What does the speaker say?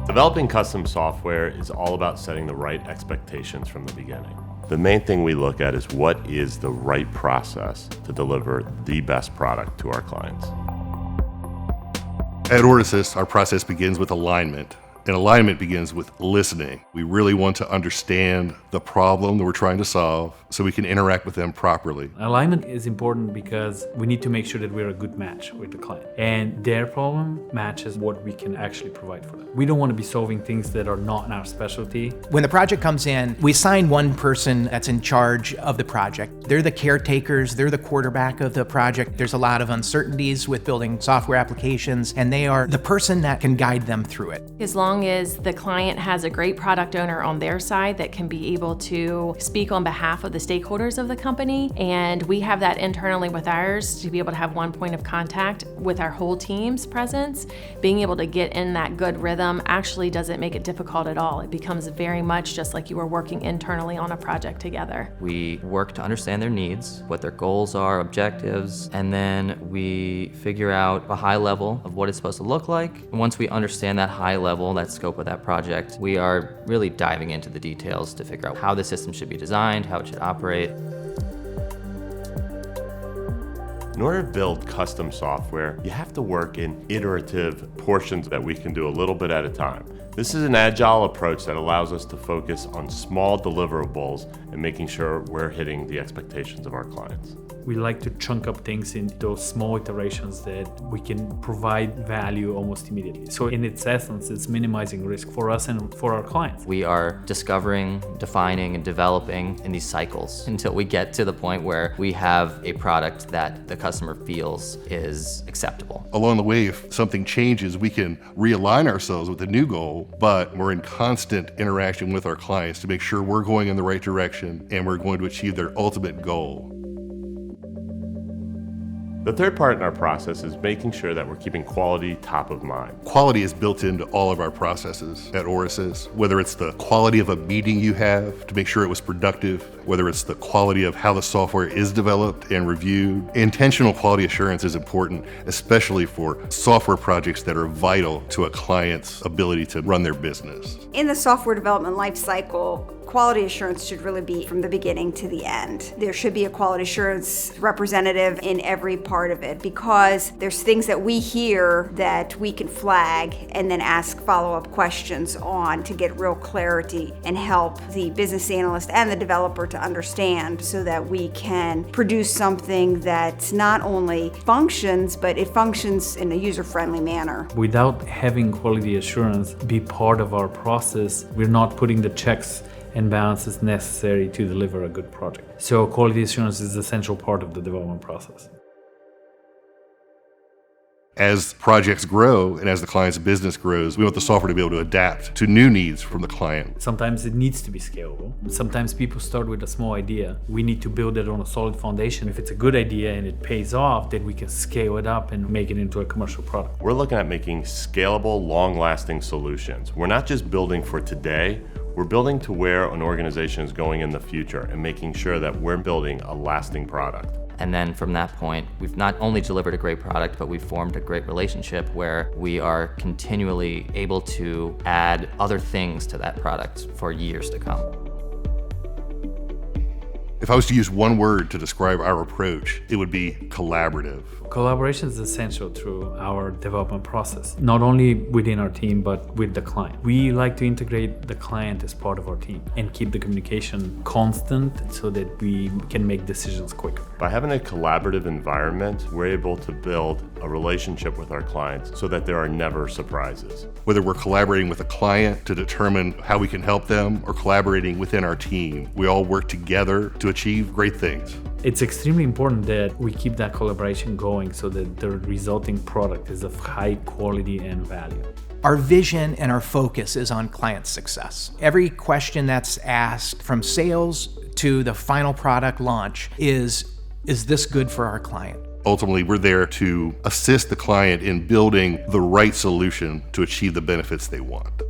Developing custom software is all about setting the right expectations from the beginning. The main thing we look at is what is the right process to deliver the best product to our clients. At Orases, our process begins with alignment. And alignment begins with listening. We really want to understand the problem that we're trying to solve so we can interact with them properly. Alignment is important because we need to make sure that we're a good match with the client. And their problem matches what we can actually provide for them. We don't want to be solving things that are not in our specialty. When the project comes in, we assign one person that's in charge of the project. They're the caretakers, they're the quarterback of the project. There's a lot of uncertainties with building software applications, and they are the person that can guide them through it. As long as the client has a great product owner on their side that can be able to speak on behalf of the stakeholders of the company, and we have that internally with ours to be able to have one point of contact with our whole team's presence, being able to get in that good rhythm actually doesn't make it difficult at all. It becomes very much just like you were working internally on a project together. We work to understand their needs, what their goals are, objectives, and then we figure out a high level of what it's supposed to look like. And once we understand that high level, that scope of that project, we are really diving into the details to figure out how the system should be designed, how it should operate. In order to build custom software, you have to work in iterative portions that we can do a little bit at a time. This is an agile approach that allows us to focus on small deliverables and making sure we're hitting the expectations of our clients. We like to chunk up things into those small iterations that we can provide value almost immediately. So in its essence, it's minimizing risk for us and for our clients. We are discovering, defining, and developing in these cycles until we get to the point where we have a product that the customer feels is acceptable. Along the way, if something changes, we can realign ourselves with a new goal, but we're in constant interaction with our clients to make sure we're going in the right direction and we're going to achieve their ultimate goal. The third part in our process is making sure that we're keeping quality top of mind. Quality is built into all of our processes at Orases, whether it's the quality of a meeting you have to make sure it was productive, whether it's the quality of how the software is developed and reviewed. Intentional quality assurance is important, especially for software projects that are vital to a client's ability to run their business. In the software development life cycle, quality assurance should really be from the beginning to the end. There should be a quality assurance representative in every part of it because there's things that we hear that we can flag and then ask follow-up questions on to get real clarity and help the business analyst and the developer to understand so that we can produce something that not only functions, but it functions in a user-friendly manner. Without having quality assurance be part of our process, we're not putting the checks and balances necessary to deliver a good project. So quality assurance is an essential part of the development process. As projects grow and as the client's business grows, we want the software to be able to adapt to new needs from the client. Sometimes it needs to be scalable. Sometimes people start with a small idea. We need to build it on a solid foundation. If it's a good idea and it pays off, then we can scale it up and make it into a commercial product. We're looking at making scalable, long-lasting solutions. We're not just building for today, we're building to where an organization is going in the future and making sure that we're building a lasting product. And then from that point, we've not only delivered a great product, but we've formed a great relationship where we are continually able to add other things to that product for years to come. If I was to use one word to describe our approach, it would be collaborative. Collaboration is essential through our development process, not only within our team, but with the client. We like to integrate the client as part of our team and keep the communication constant so that we can make decisions quicker. By having a collaborative environment, we're able to build a relationship with our clients so that there are never surprises. Whether we're collaborating with a client to determine how we can help them or collaborating within our team, we all work together to achieve great things. It's extremely important that we keep that collaboration going so that the resulting product is of high quality and value. Our vision and our focus is on client success. Every question that's asked from sales to the final product launch is this good for our client? Ultimately, we're there to assist the client in building the right solution to achieve the benefits they want.